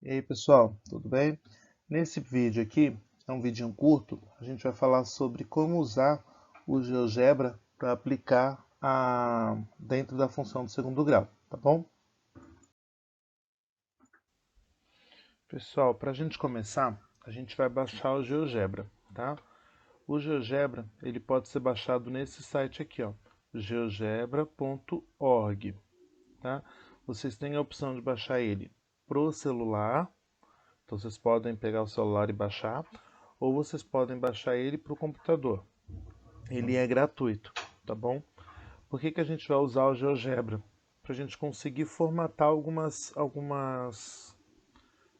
E aí pessoal, tudo bem? Nesse vídeo aqui, é um vídeo curto, a gente vai falar sobre como usar o GeoGebra para aplicar dentro da função do segundo grau, tá bom? Pessoal, para a gente começar, a gente vai baixar o GeoGebra, tá? O GeoGebra, ele pode ser baixado nesse site aqui, ó, geogebra.org, tá? Vocês têm a opção de baixar ele pro celular. Então vocês podem pegar o celular e baixar, ou vocês podem baixar ele para o computador. Ele é gratuito, tá bom? Por que a gente vai usar o GeoGebra? Para a gente conseguir formatar algumas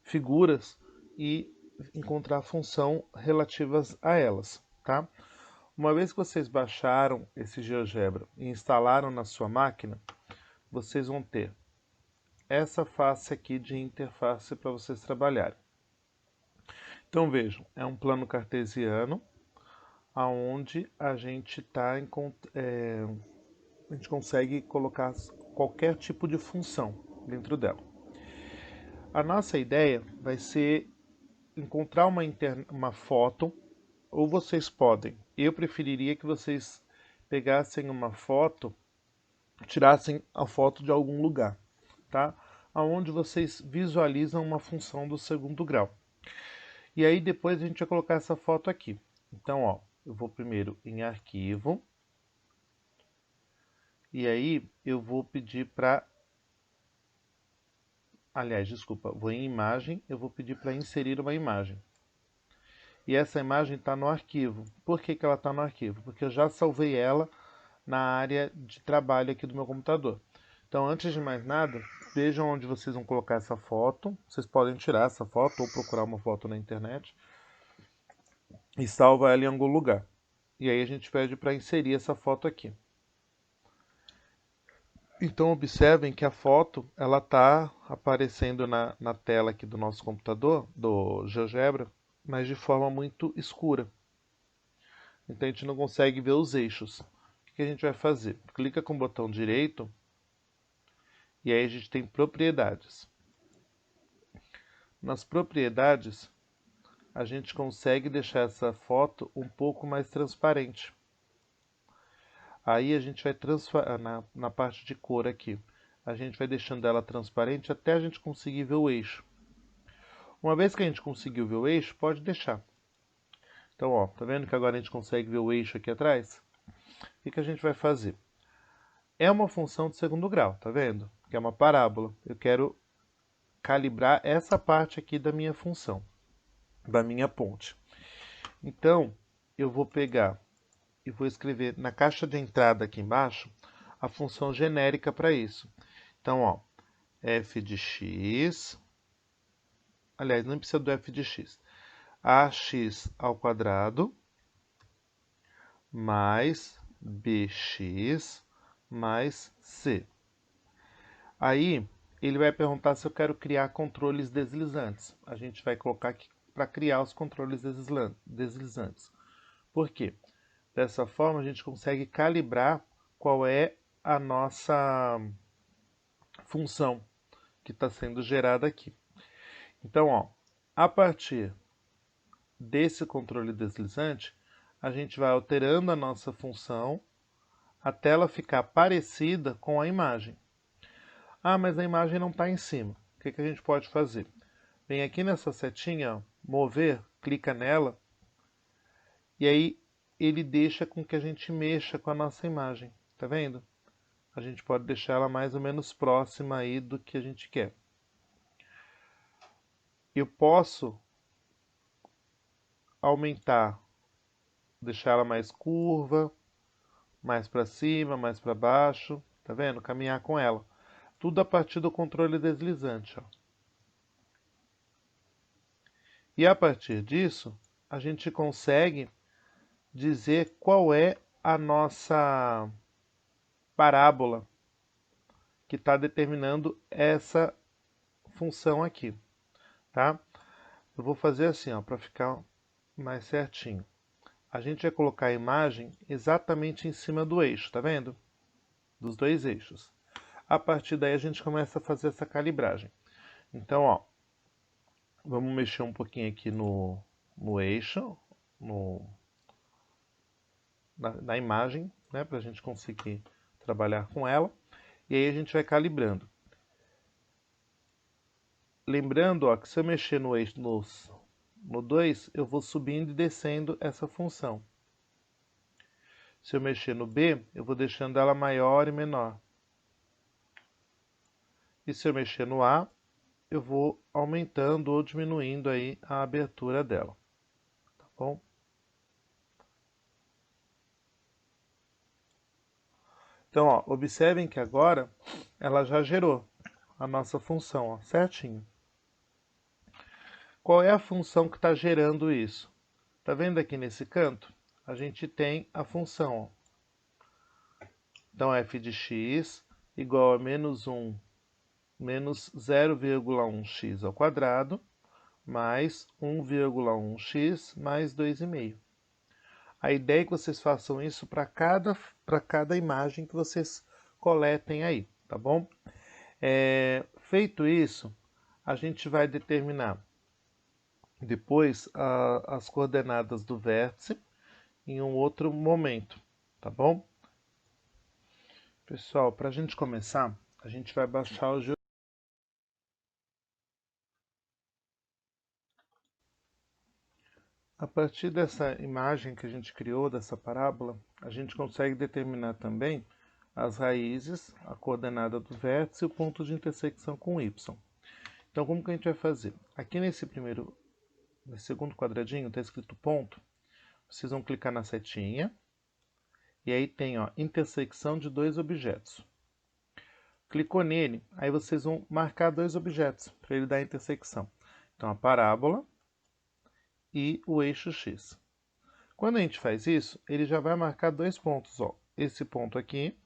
figuras e encontrar função relativas a elas, tá? Uma vez que vocês baixaram esse GeoGebra e instalaram na sua máquina, vocês vão ter essa face aqui de interface para vocês trabalharem. Então vejam, é um plano cartesiano, aonde a gente a gente consegue colocar qualquer tipo de função dentro dela. A nossa ideia vai ser encontrar uma foto, ou vocês podem. Eu preferiria que vocês pegassem uma foto, tirassem a foto de algum lugar, tá? Aonde vocês visualizam uma função do segundo grau. E aí depois a gente vai colocar essa foto aqui. Então, ó, eu vou primeiro em arquivo. E aí eu vou pedir para... Aliás, desculpa, vou em imagem, eu vou pedir para inserir uma imagem. E essa imagem está no arquivo. Por que ela está no arquivo? Porque eu já salvei ela na área de trabalho aqui do meu computador. Então, antes de mais nada, vejam onde vocês vão colocar essa foto. Vocês podem tirar essa foto ou procurar uma foto na internet e salva ela em algum lugar. E aí a gente pede para inserir essa foto aqui. Então observem que a foto ela está aparecendo na tela aqui do nosso computador, do GeoGebra, mas de forma muito escura. Então a gente não consegue ver os eixos. O que a gente vai fazer? Clica com o botão direito e aí a gente tem propriedades. Nas propriedades, a gente consegue deixar essa foto um pouco mais transparente. Aí a gente vai na parte de cor aqui, a gente vai deixando ela transparente até a gente conseguir ver o eixo. Uma vez que a gente conseguiu ver o eixo, pode deixar. Então, ó, tá vendo que agora a gente consegue ver o eixo aqui atrás? O que a gente vai fazer? É uma função de segundo grau, tá vendo? Que é uma parábola. Eu quero calibrar essa parte aqui da minha função, da minha ponte. Então, eu vou pegar e vou escrever na caixa de entrada aqui embaixo a função genérica para isso. Então, ó, f de x, aliás, não precisa do f de x, ax ao quadrado mais bx mais c. Aí, ele vai perguntar se eu quero criar controles deslizantes. A gente vai colocar aqui para criar os controles deslizantes. Por quê? Dessa forma, a gente consegue calibrar qual é a nossa função que está sendo gerada aqui. Então, ó, a partir desse controle deslizante, a gente vai alterando a nossa função até ela ficar parecida com a imagem. Ah, mas a imagem não está em cima. O que a gente pode fazer? Vem aqui nessa setinha, ó, mover, clica nela, e aí ele deixa com que a gente mexa com a nossa imagem. Tá vendo? A gente pode deixar ela mais ou menos próxima aí do que a gente quer. Eu posso aumentar, deixar ela mais curva, mais para cima, mais para baixo, tá vendo? Caminhar com ela. Tudo a partir do controle deslizante, ó. E a partir disso, a gente consegue dizer qual é a nossa parábola que está determinando essa função aqui, tá? Eu vou fazer assim, ó, para ficar mais certinho. A gente vai colocar a imagem exatamente em cima do eixo, tá vendo? Dos dois eixos. A partir daí a gente começa a fazer essa calibragem. Então, ó, Vamos mexer um pouquinho aqui no eixo, na imagem, né, para a gente conseguir trabalhar com ela. E aí a gente vai calibrando. Lembrando, ó, que se eu mexer no eixo no 2, eu vou subindo e descendo essa função. Se eu mexer no B, eu vou deixando ela maior e menor. E se eu mexer no A, eu vou aumentando ou diminuindo aí a abertura dela. Tá bom? Então, ó, observem que agora ela já gerou a nossa função, ó, certinho. Qual é a função que está gerando isso? Tá vendo aqui nesse canto? A gente tem a função, ó. Então, f de x igual a menos 1 menos 0,1x ao quadrado mais 1,1x mais 2,5. A ideia é que vocês façam isso para cada imagem que vocês coletem aí, tá bom? Feito isso, a gente vai determinar depois as coordenadas do vértice em um outro momento, tá bom? Pessoal, para a gente começar, a gente vai baixar o GeoGebra. A partir dessa imagem que a gente criou, dessa parábola, a gente consegue determinar também as raízes, a coordenada do vértice e o ponto de intersecção com y. Então, como que a gente vai fazer? Aqui nesse segundo quadradinho, está escrito ponto. Vocês vão clicar na setinha. E aí tem, ó, intersecção de dois objetos. Clicou nele, aí vocês vão marcar dois objetos para ele dar a intersecção. Então, a parábola e o eixo x. Quando a gente faz isso, ele já vai marcar dois pontos, ó. Esse ponto aqui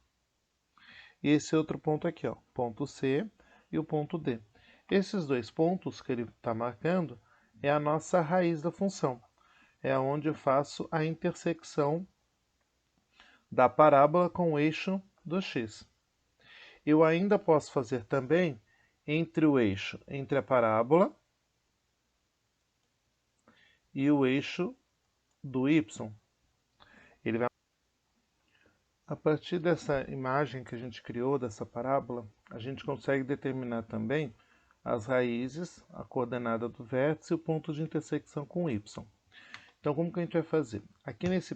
e esse outro ponto aqui, ó, ponto C e o ponto D. Esses dois pontos que ele está marcando é a nossa raiz da função. É onde eu faço a intersecção da parábola com o eixo do x. Eu ainda posso fazer também entre o eixo, entre a parábola e o eixo do y. Ele vai... A partir dessa imagem que a gente criou, dessa parábola, a gente consegue determinar também as raízes, a coordenada do vértice e o ponto de intersecção com y. Então, como que a gente vai fazer? Aqui nesse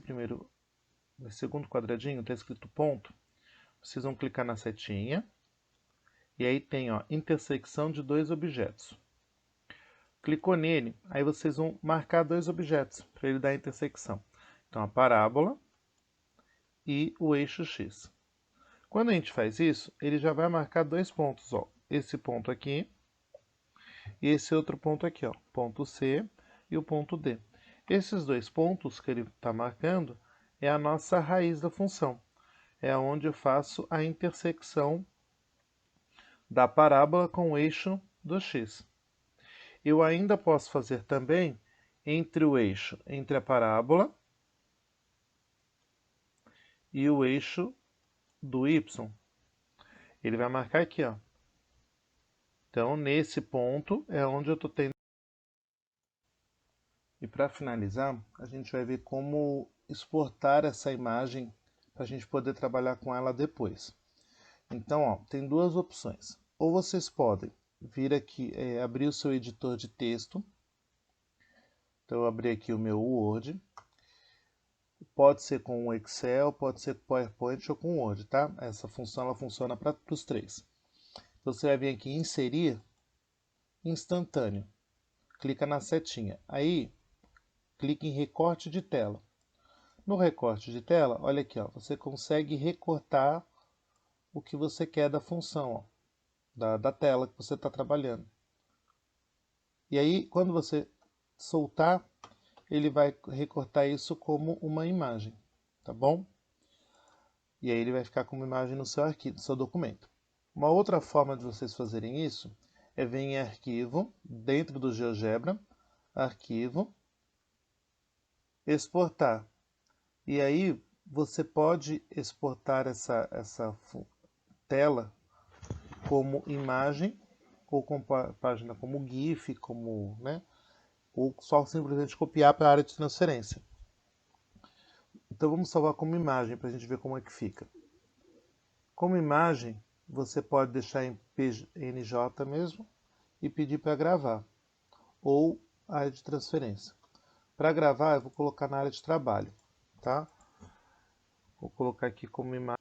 segundo quadradinho, está escrito ponto. Vocês vão clicar na setinha. E aí tem, ó, intersecção de dois objetos. Clicou nele, aí vocês vão marcar dois objetos para ele dar a intersecção. Então, a parábola e o eixo x. Quando a gente faz isso, ele já vai marcar dois pontos, ó. Esse ponto aqui e esse outro ponto aqui, ó, ponto C e o ponto D. Esses dois pontos que ele está marcando é a nossa raiz da função. É onde eu faço a intersecção da parábola com o eixo do x. Eu ainda posso fazer também entre o eixo, entre a parábola e o eixo do y. Ele vai marcar aqui, ó. Então, nesse ponto é onde eu estou tendo. E para finalizar, a gente vai ver como exportar essa imagem para a gente poder trabalhar com ela depois. Então, ó, tem duas opções. Ou vocês podem vir aqui, abrir o seu editor de texto. Então, eu abri aqui o meu Word. Pode ser com o Excel, pode ser com o PowerPoint ou com o Word, tá? Essa função ela funciona para os três. Então, você vai vir aqui em Inserir, Instantâneo. Clica na setinha. Aí, clique em Recorte de tela. No recorte de tela, olha aqui, ó, você consegue recortar o que você quer da função, ó, da tela que você está trabalhando. E aí, quando você soltar, ele vai recortar isso como uma imagem, tá bom? E aí ele vai ficar como imagem no seu arquivo, no seu documento. Uma outra forma de vocês fazerem isso é vir em Arquivo, dentro do GeoGebra, Arquivo, Exportar. E aí você pode exportar essa tela como imagem ou com página como GIF, como, né? Ou só simplesmente copiar para a área de transferência. Então vamos salvar como imagem para a gente ver como é que fica. Como imagem, você pode deixar em PNG mesmo e pedir para gravar, ou área de transferência. Para gravar, eu vou colocar na área de trabalho, tá? Vou colocar aqui como imagem.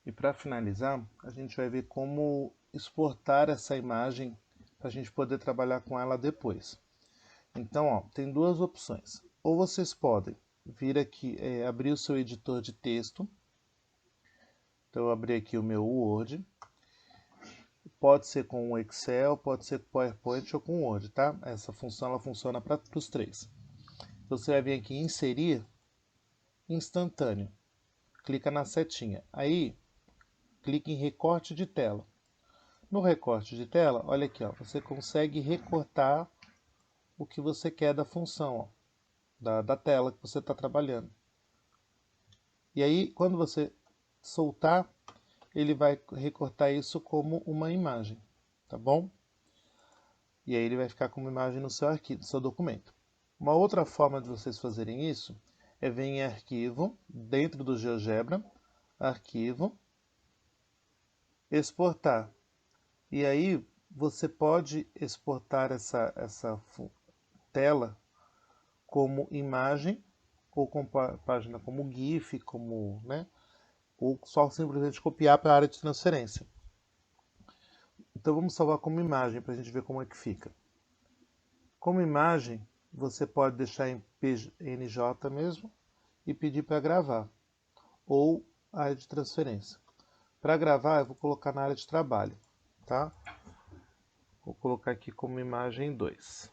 E para finalizar, a gente vai ver como exportar essa imagem para a gente poder trabalhar com ela depois. Então, ó, tem duas opções. Ou vocês podem vir aqui, abrir o seu editor de texto. Então, eu abri aqui o meu Word. Pode ser com o Excel, pode ser com PowerPoint ou com Word, tá? Essa função ela funciona para os três. Você vai vir aqui em Inserir, Instantâneo. Clica na setinha. Aí, clique em Recorte de tela. No recorte de tela, olha aqui, ó, você consegue recortar o que você quer da função, ó, da tela que você está trabalhando. E aí, quando você soltar, ele vai recortar isso como uma imagem, tá bom? E aí ele vai ficar como imagem no seu arquivo, no seu documento. Uma outra forma de vocês fazerem isso é vir em Arquivo, dentro do GeoGebra, Arquivo, Exportar. E aí você pode exportar essa tela como imagem, ou com página como GIF, como, né? Ou só simplesmente copiar para a área de transferência. Então vamos salvar como imagem para a gente ver como é que fica. Como imagem, você pode deixar em PNG mesmo e pedir para gravar, ou área de transferência. Para gravar, eu vou colocar na área de trabalho, tá? Vou colocar aqui como imagem 2.